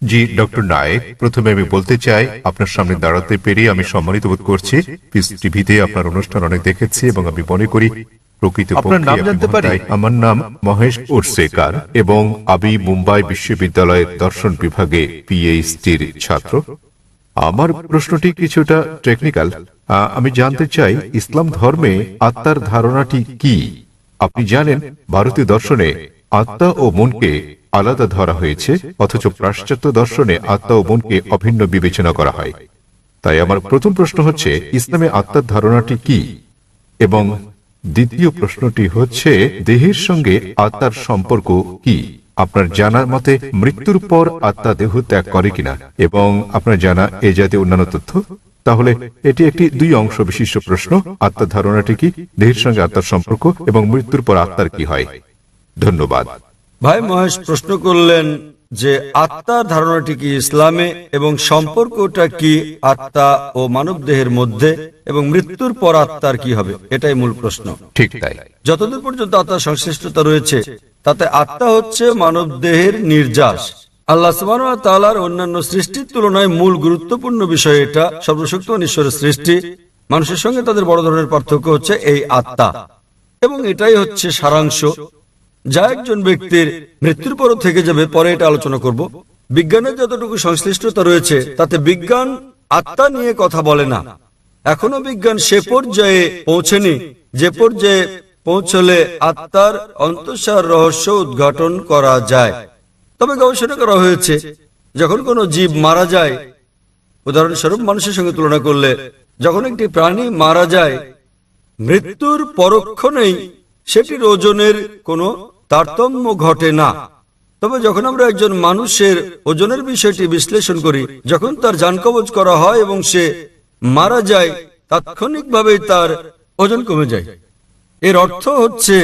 জি doctor Naik, প্রথমে আমি বলতে চাই আপনার সামনে দাঁড়াতে পেরে আমি সম্মানিত বোধ করছি। পিস টিভিতে আপনার অনুষ্ঠান অনেক দেখেছি এবং আমি মনে করি আপনার নাম জানতে পারি? আমার নাম মহেশ উর্সেকার এবং আমি মুম্বাই বিশ্ববিদ্যালয়ের দর্শন বিভাগে পিএইচডির ছাত্র। আমার প্রশ্নটি কিছুটা টেকনিক্যাল। আমি জানতে চাই ইসলাম ধর্মে আত্মার ধারণাটি কি? আপনি জানেন ভারতীয় দর্শনে আত্মা ও মনকে আলাদা ধরা হয়েছে, অথচ পাশ্চাত্য দর্শনে আত্মা ও মনকে অভিন্ন বিবেচনা করা হয়। তাই আমার প্রথম প্রশ্ন হচ্ছে ইসলামে আত্মার ধারণাটি কি, এবং দ্বিতীয় প্রশ্নটি হচ্ছে দেহের সঙ্গে আত্মার সম্পর্ক কি? আপনার জানার মতে মৃত্যুর পর আত্মা দেহ ত্যাগ করে কিনা, এবং আপনার জানা এ জাতীয় অন্যান্য তথ্য। তাহলে এটি একটি দুই অংশ বিশিষ্ট প্রশ্ন। আত্মার ধারণাটি কি, দেহের সঙ্গে আত্মার সম্পর্ক, এবং মৃত্যুর পর আত্মার কি হয়? ধন্যবাদ। ভাই মহেশ প্রশ্ন করলেন যে আত্মার ধারণাটি কি ইসলামে, এবং সম্পর্কটা কি আত্মা ও মানব দেহের মধ্যে, এবং মৃত্যুর পর আত্মার কি হবে, এটাই মূল প্রশ্ন। ঠিক তাই। যতদূর পর্যন্ত আত্মার সংশ্লিষ্টতা রয়েছে তাতে আত্মা হচ্ছে মানব দেহের নির্যাস। আল্লাহ সুবহানাহু ওয়া তাআলার অন্যান্য সৃষ্টির তুলনায় মূল গুরুত্বপূর্ণ বিষয় এটা। সর্বশক্তিমান ঈশ্বরের সৃষ্টি, মানুষের সঙ্গে তাদের বড় ধরনের পার্থক্য হচ্ছে এই আত্মা, এবং এটাই হচ্ছে সারাংশ যা একজন ব্যক্তির মৃত্যুর পরও থেকে যাবে। পরে এটা আলোচনা করব। বিজ্ঞানের যতটুকু সংশ্লিষ্টতা রয়েছে তাতে বিজ্ঞান আত্মা নিয়ে কথা বলে না। এখনো বিজ্ঞান সে পর্যায়ে পৌঁছেনি যে পর্যায়ে পৌঁছলে আত্মার অন্তঃসার রহস্য উদ্ঘাটন করা যায়। তবে গবেষণা করা হয়েছে যখন কোনো জীব মারা যায়, উদাহরণস্বরূপ মানুষের সঙ্গে তুলনা করলে, যখন একটি প্রাণী মারা যায় মৃত্যুর পরক্ষণেই সেটির ওজনের কোনো তারতম্য ঘটে না। তবে যখন আমরা একজন মানুষের ওজনের বিষয়টি বিশ্লেষণ করি, যখন তার জান কবজ করা হয় এবং সে মারা যায়, তাৎক্ষণিকভাবেই তার ওজন কমে যায়। এর অর্থ হচ্ছে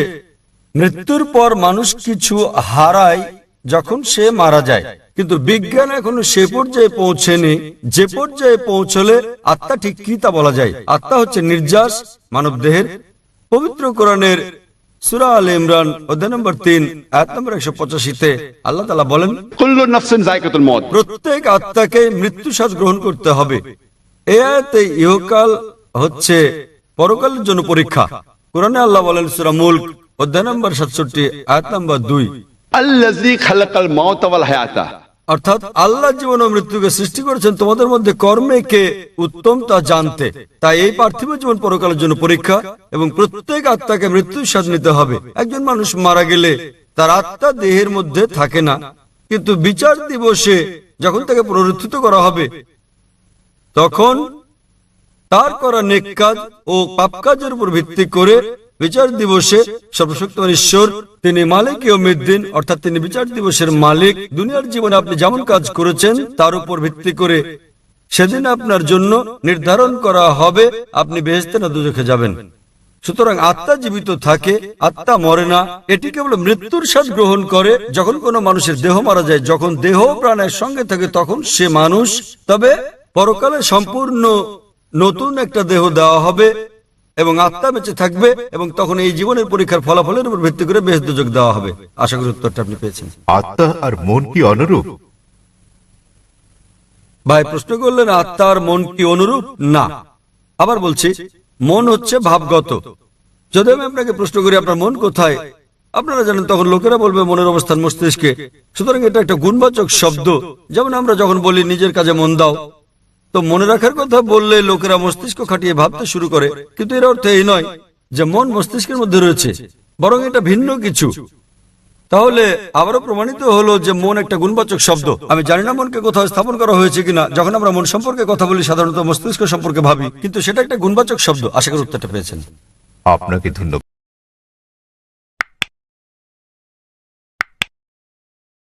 মৃত্যুর পর মানুষ কিছু হারায় যখন সে মারা যায়, কিন্তু বিজ্ঞান এখনো সে পর্যায়ে পৌঁছেনি যে পর্যায়ে পৌঁছলে আত্মা ঠিক কি তা বলা যায়। আত্মা হচ্ছে নির্যাস মানব দেহের। পবিত্র কোরআনের সূরা আলে ইমরান অধ্যায় নম্বর 3 আয়াত নম্বর 185-তে আল্লাহ তাআলা বলেন, কুল্লু নাফসিন যায়কাতুল মউত, প্রত্যেক আত্মাকে মৃত্যু স্বাদ গ্রহণ করতে হবে। এই আয়াতে ইহকাল হচ্ছে পরকালের জন্য পরীক্ষা। কোরআনে আল্লাহ বলেন সূরা মুলক অধ্যায় নম্বর 67 আয়াত নম্বর 2, আল্লাযী খালাকাল মাউতা ওয়াল হায়াতা, অর্থাৎ আল্লাহ জীবন ও মৃত্যুকে সৃষ্টি করেছেন তোমাদের মধ্যে কর্মে কে উত্তম তা জানতে। তাই এই পার্থিব জীবন পরকালের জন্য পরীক্ষা, এবং প্রত্যেক আত্মাকে মৃত্যুর স্বাদ নিতে হবে। একজন মানুষ মারা গেলে তার আত্মা দেহের মধ্যে থাকে না, কিন্তু বিচার দিবসে যখন তাকে পুনরুত্থিত করা হবে তখন তার করা নেক কাজ ও পাপ কাজের উপর ভিত্তি করে বিচার দিবসে সর্বশক্তিমান ঈশ্বর, তিনি মালিক ইয়াউমিদ্দিন, অর্থাৎ তিনি বিচার দিবসের মালিক। দুনিয়ার জীবনে আপনি যেমন কাজ করেছেন তার উপর ভিত্তি করে সেদিন আপনার জন্য নির্ধারণ করা হবে আপনি বেহেশতে না দোজখে যাবেন। সুতরাং আত্মা জীবিত থাকে, আত্মা মরে না। এটি কেবল মৃত্যুর স্বাদ গ্রহণ করে যখন কোনো মানুষের দেহ মারা যায়। যখন দেহ প্রাণের সঙ্গে থাকে তখন সে মানুষ। তবে পরকালে সম্পূর্ণ নতুন একটা দেহ দেওয়া হবে এবং আত্মা বেঁচে থাকবে, এবং তখন এই জীবনের পরীক্ষার ফলাফলের উপর ভিত্তি করে বেহেশত দোজখ দেওয়া হবে। আশা করি উত্তরটা আপনি পেয়েছেন। আত্মা আর মন কি অনুরূপ? ভাই প্রশ্ন করলেন আত্মা আর মন কি অনুরূপ? না। আবার বলছি, মন হচ্ছে ভাবগত। যদি আমি আপনাকে প্রশ্ন করি আপনার মন কোথায়, আপনারা জানেন তখন লোকেরা বলবে মনের অবস্থান মস্তিষ্কে। সুতরাং এটা একটা গুণবাচক শব্দ। যেমন আমরা যখন বলি নিজের কাজে মন দাও, তো মনে রাখার কথা বললে লোকেরা মস্তিষ্ক খাটিয়ে ভাবতে শুরু করে, কিন্তু এর অর্থ এই নয় যে মন মস্তিষ্কের মধ্যে রয়েছে, বরং এটা ভিন্ন কিছু। তাহলে আবারও প্রমাণিত হলো যে মন একটা গুণবাচক শব্দ। আমি জানি না মনকে কোথাও স্থাপন করা হয়েছে কিনা। যখন আমরা মন সম্পর্কে কথা বলি সাধারণত মস্তিষ্ক সম্পর্কে ভাবি, কিন্তু সেটা একটা গুণবাচক শব্দ। আশা করি উত্তরটা পেয়েছেন। আপনাকে ধন্যবাদ।